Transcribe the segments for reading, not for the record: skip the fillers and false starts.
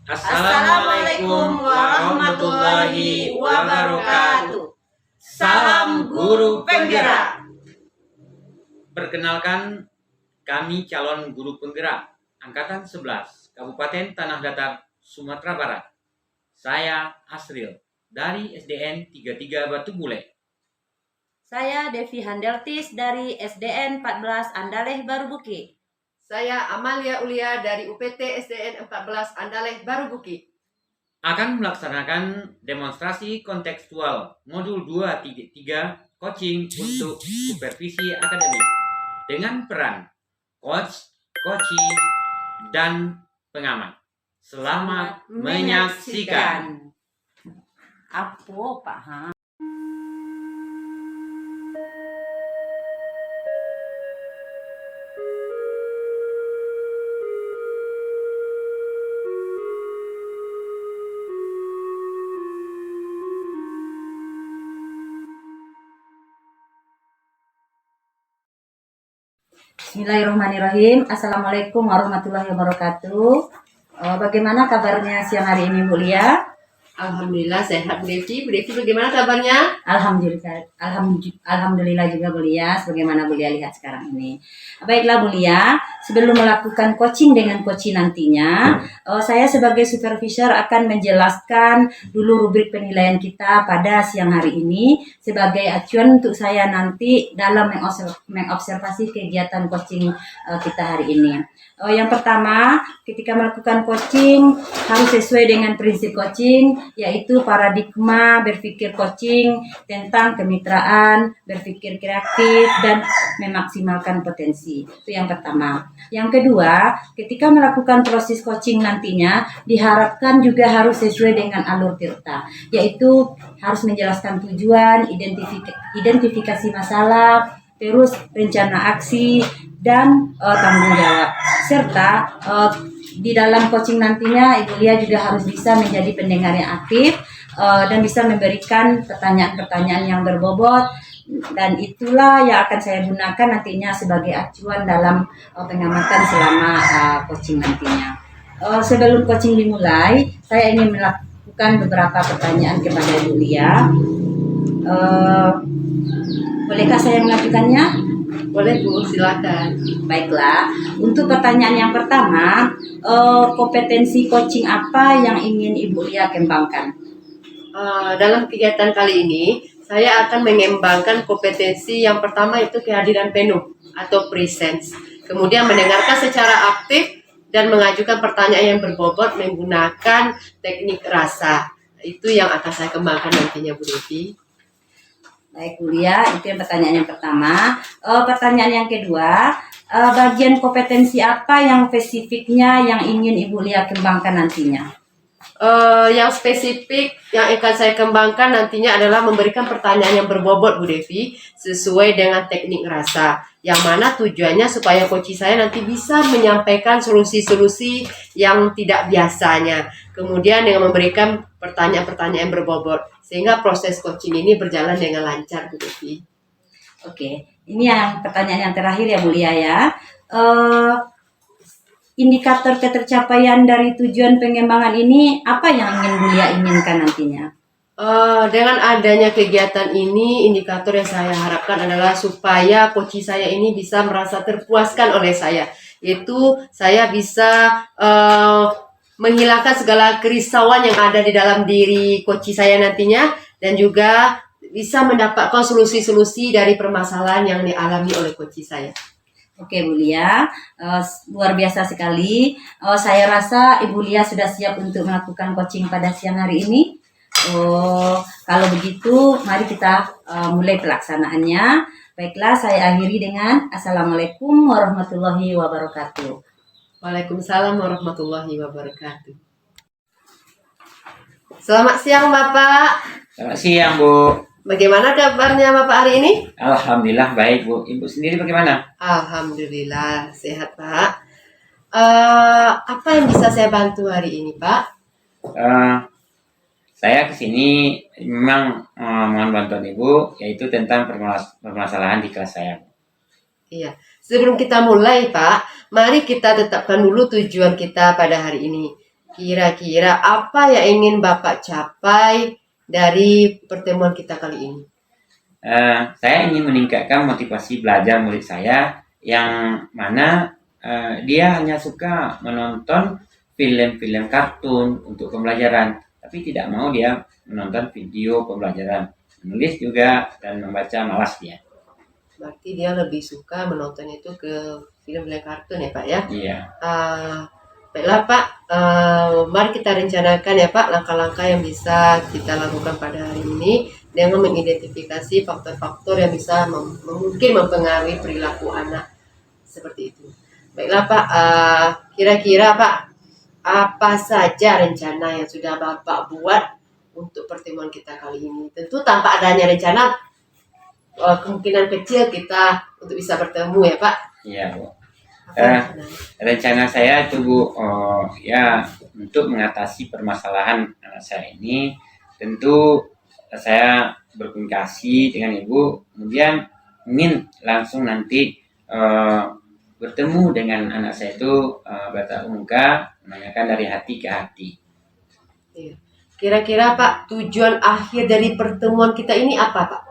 Assalamualaikum warahmatullahi wabarakatuh. Salam guru penggerak. Perkenalkan, kami calon guru penggerak Angkatan 11 Kabupaten Tanah Datar, Sumatera Barat. Saya Asril dari SDN 33 Batu Bule. Saya Devi Handeltis dari SDN 14 Andaleh Baru Bukit. Saya Amalia Ulia dari UPT SDN 14 Andaleh Baru Bukit. Akan melaksanakan demonstrasi kontekstual modul 2.3 coaching untuk supervisi akademik dengan peran coach, coachee, dan pengamat. Selamat menyaksikan. Apa Pak? Bismillahirrahmanirrahim. Assalamualaikum warahmatullahi wabarakatuh. Bagaimana kabarnya siang hari ini Bu Lia? Alhamdulillah sehat Bu Devi. Bu Devi bagaimana kabarnya? Alhamdulillah juga Bu Lia, sebagaimana Bu Lia lihat sekarang ini. Baiklah Bu Lia, sebelum melakukan coaching dengan coaching nantinya, saya sebagai supervisor akan menjelaskan dulu rubrik penilaian kita pada siang hari ini sebagai acuan untuk saya nanti dalam mengobservasi kegiatan coaching kita hari ini. Yang pertama, ketika melakukan coaching harus sesuai dengan prinsip coaching, yaitu paradigma berpikir coaching tentang kemitraan, berpikir kreatif, dan memaksimalkan potensi. Itu yang pertama. Yang kedua, ketika melakukan proses coaching nantinya, diharapkan juga harus sesuai dengan alur tirta, yaitu harus menjelaskan tujuan, identifikasi masalah, terus rencana aksi, dan tanggung jawab. Serta di dalam coaching nantinya Ibu Lia juga harus bisa menjadi pendengar yang aktif dan bisa memberikan pertanyaan-pertanyaan yang berbobot, dan itulah yang akan saya gunakan nantinya sebagai acuan dalam pengamatan selama coaching nantinya. Sebelum coaching dimulai, saya ingin melakukan beberapa pertanyaan kepada Ibu Lia. Bolehkah saya mengajukannya? Boleh Bu, silakan. Baiklah, untuk pertanyaan yang pertama, kompetensi coaching apa yang ingin Ibu Lia kembangkan? Dalam kegiatan kali ini, saya akan mengembangkan kompetensi yang pertama itu kehadiran penuh atau presence. Kemudian mendengarkan secara aktif dan mengajukan pertanyaan yang berbobot menggunakan teknik rasa. Itu yang akan saya kembangkan nantinya Bu Devi. Baik Bu Lia, itu yang pertanyaan yang pertama. Pertanyaan yang kedua, bagian kompetensi apa yang spesifiknya yang ingin Ibu Lia kembangkan nantinya? Yang spesifik yang akan saya kembangkan nantinya adalah memberikan pertanyaan yang berbobot Bu Devi sesuai dengan teknik rasa, yang mana tujuannya supaya coach saya nanti bisa menyampaikan solusi-solusi yang tidak biasanya, kemudian dengan memberikan pertanyaan-pertanyaan yang berbobot sehingga proses coaching ini berjalan dengan lancar Bu Devi. Oke, ini yang pertanyaan yang terakhir ya Bu Lia ya. Indikator ketercapaian dari tujuan pengembangan ini apa yang ingin Bu Lia inginkan nantinya? Dengan adanya kegiatan ini, indikator yang saya harapkan adalah supaya coach saya ini bisa merasa terpuaskan oleh saya, yaitu saya bisa menghilangkan segala kerisauan yang ada di dalam diri coach saya nantinya, dan juga bisa mendapatkan solusi-solusi dari permasalahan yang dialami oleh coach saya. Oke Bu Lia, luar biasa sekali. Saya rasa Ibu Lia sudah siap untuk melakukan coaching pada siang hari ini. Kalau begitu, mari kita mulai pelaksanaannya. Baiklah, saya akhiri dengan Assalamualaikum warahmatullahi wabarakatuh. Waalaikumsalam warahmatullahi wabarakatuh. Selamat siang Bapak. Selamat siang Bu. Bagaimana kabarnya Bapak hari ini? Alhamdulillah baik Bu. Ibu sendiri bagaimana? Alhamdulillah sehat Pak. Apa yang bisa saya bantu hari ini Pak? Saya kesini memang mohon bantuan Ibu, yaitu tentang permasalahan di kelas saya. Iya. Sebelum kita mulai Pak, mari kita tetapkan dulu tujuan kita pada hari ini, kira-kira apa yang ingin Bapak capai dari pertemuan kita kali ini? Saya ingin meningkatkan motivasi belajar murid saya yang mana dia hanya suka menonton film-film kartun untuk pembelajaran, tapi tidak mau dia menonton video pembelajaran. Menulis juga dan membaca malas dia. Berarti dia lebih suka menonton itu ke film-film kartun ya Pak ya? Iya. Baiklah Pak, mari kita rencanakan ya Pak langkah-langkah yang bisa kita lakukan pada hari ini dengan mengidentifikasi faktor-faktor yang bisa mungkin mempengaruhi perilaku anak seperti itu. Baiklah Pak, kira-kira Pak, apa saja rencana yang sudah Bapak buat untuk pertemuan kita kali ini? Tentu tanpa adanya rencana, kemungkinan kecil kita untuk bisa bertemu ya Pak. Iya, Bu. Apa Rencana saya itu Bu, ya untuk mengatasi permasalahan anak saya ini, tentu saya berkomunikasi dengan Ibu, kemudian ingin langsung nanti bertemu dengan anak saya itu bertatap muka, menanyakan dari hati ke hati. Iya. Kira-kira Pak, tujuan akhir dari pertemuan kita ini apa Pak?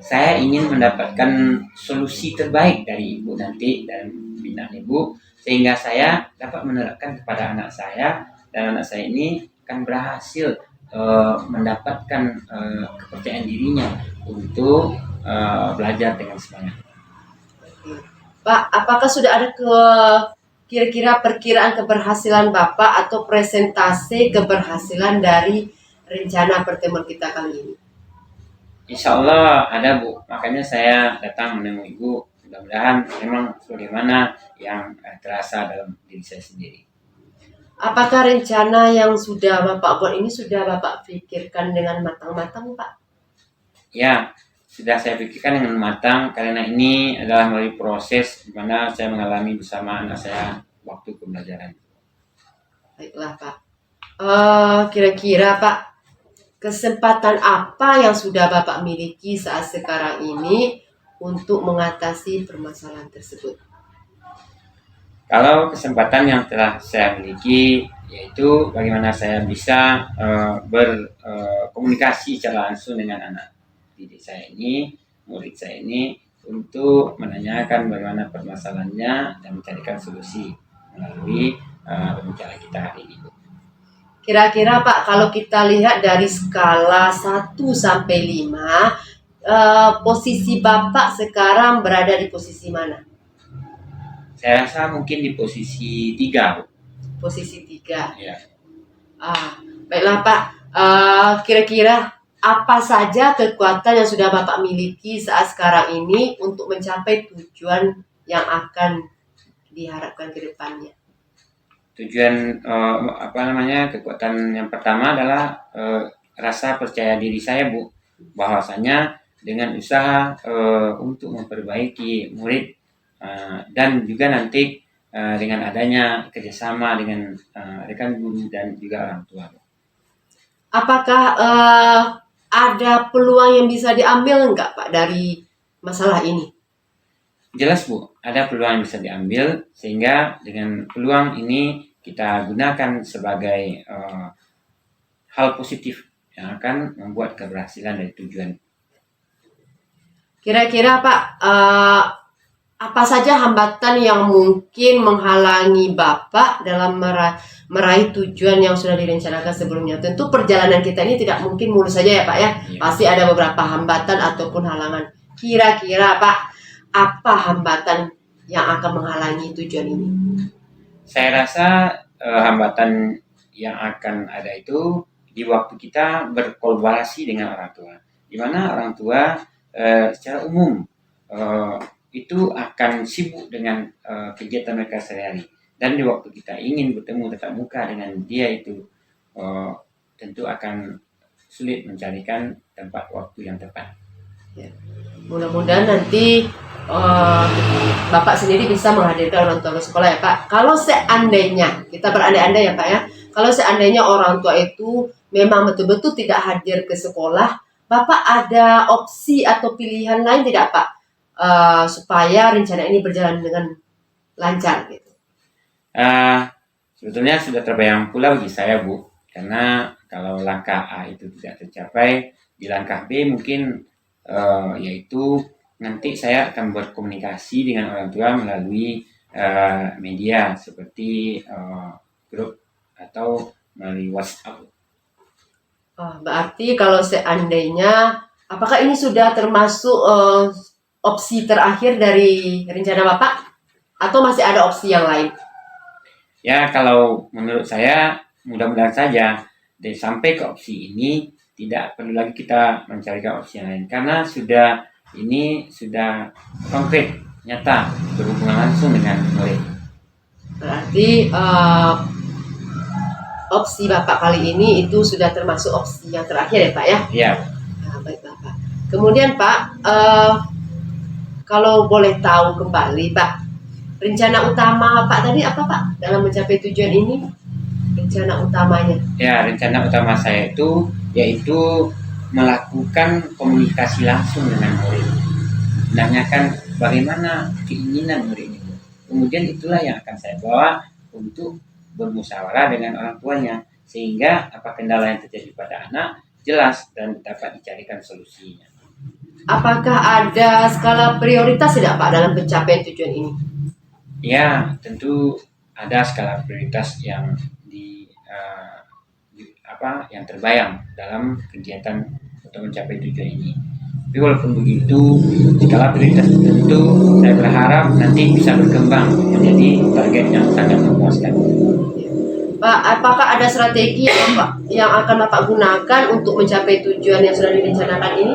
Saya ingin mendapatkan solusi terbaik dari Ibu nanti dan pembinaan Ibu, sehingga saya dapat menerapkan kepada anak saya, dan anak saya ini akan berhasil mendapatkan kepercayaan dirinya untuk belajar dengan semangat. Pak, apakah sudah ada kira-kira perkiraan keberhasilan Bapak atau presentasi keberhasilan dari rencana pertemuan kita kali ini? Insya Allah ada Bu, makanya saya datang menemui Ibu. Mudah-mudahan memang bagaimana yang terasa dalam diri saya sendiri. Apakah rencana yang sudah Bapak buat ini sudah Bapak pikirkan dengan matang-matang Pak? Ya, sudah saya pikirkan dengan matang karena ini adalah melalui proses di mana saya mengalami bersama anak saya waktu pembelajaran. Baiklah Pak. Kira-kira Pak, kesempatan apa yang sudah Bapak miliki saat sekarang ini untuk mengatasi permasalahan tersebut? Kalau kesempatan yang telah saya miliki yaitu bagaimana saya bisa berkomunikasi secara langsung dengan anak didik saya ini, murid saya ini, untuk menanyakan bagaimana permasalahannya dan mencarikan solusi melalui pembicaraan kita hari ini. Kira-kira Pak, kalau kita lihat dari skala 1 sampai 5, posisi Bapak sekarang berada di posisi mana? Saya rasa mungkin di posisi 3. Posisi 3. Ya. Baiklah Pak, kira-kira apa saja kekuatan yang sudah Bapak miliki saat sekarang ini untuk mencapai tujuan yang akan diharapkan ke depannya? Tujuan kekuatan yang pertama adalah rasa percaya diri saya Bu, bahwasanya dengan usaha untuk memperbaiki murid dan juga nanti dengan adanya kerjasama dengan rekan guru dan juga orang tua. Apakah ada peluang yang bisa diambil enggak Pak dari masalah ini? Jelas Bu, ada peluang yang bisa diambil, sehingga dengan peluang ini kita gunakan sebagai hal positif yang akan membuat keberhasilan dari tujuan. Kira-kira Pak, apa saja hambatan yang mungkin menghalangi Bapak dalam meraih tujuan yang sudah direncanakan sebelumnya? Tentu perjalanan kita ini tidak mungkin mulus saja ya Pak ya. Pasti ada beberapa hambatan ataupun halangan. Kira-kira Pak, apa hambatan yang akan menghalangi tujuan ini? Saya rasa hambatan yang akan ada itu di waktu kita berkolaborasi dengan orang tua, di mana orang tua secara umum itu akan sibuk dengan kegiatan mereka sehari-hari, dan di waktu kita ingin bertemu tatap muka dengan dia itu tentu akan sulit mencarikan tempat waktu yang tepat. Ya. Mudah-mudahan nanti Bapak sendiri bisa menghadirkan orang tua ke sekolah ya Pak. Kalau seandainya, kita berandai-andai ya Pak ya, kalau seandainya orang tua itu memang betul-betul tidak hadir ke sekolah, Bapak ada opsi atau pilihan lain tidak Pak? Supaya rencana ini berjalan dengan lancar gitu. Sebetulnya sudah terbayang pula bagi saya, Bu, karena kalau langkah A itu tidak tercapai, di langkah B mungkin yaitu nanti saya akan berkomunikasi dengan orang tua melalui media seperti grup atau melalui WhatsApp. Berarti kalau seandainya, apakah ini sudah termasuk opsi terakhir dari rencana Bapak? Atau masih ada opsi yang lain? Ya, kalau menurut saya mudah-mudahan saja dan sampai ke opsi ini tidak perlu lagi kita mencarikan opsi yang lain karena ini sudah konkret, nyata, berhubungan langsung dengan murid. Berarti opsi Bapak kali ini itu sudah termasuk opsi yang terakhir ya Pak ya? Ya, Baik Bapak. Kemudian Pak, kalau boleh tahu kembali Pak, rencana utama Pak tadi apa Pak dalam mencapai tujuan ini? Rencana utamanya? ya rencana utama saya itu yaitu melakukan komunikasi langsung dengan murid, menanyakan bagaimana keinginan murid itu. Kemudian itulah yang akan saya bawa untuk bermusyawarah dengan orang tuanya sehingga apa kendala yang terjadi pada anak jelas dan dapat dicarikan solusinya. Apakah ada skala prioritas tidak Pak dalam pencapaian tujuan ini? Ya, tentu ada skala prioritas yang yang terbayang dalam kegiatan untuk mencapai tujuan ini. Tapi walaupun begitu, skala prioritas tentu saya berharap nanti bisa berkembang menjadi target yang sangat memuaskan. Pak, apakah ada strategi yang akan Bapak gunakan untuk mencapai tujuan yang sudah direncanakan ini?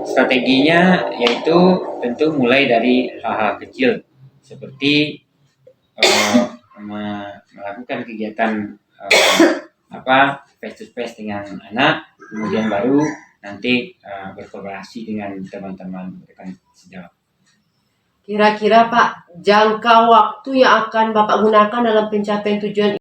Strateginya yaitu tentu mulai dari hal-hal kecil seperti melakukan kegiatan face to face dengan anak, kemudian baru nanti berkolaborasi dengan teman-teman rekan sejawat. Kira-kira Pak, jangka waktu yang akan Bapak gunakan dalam pencapaian tujuan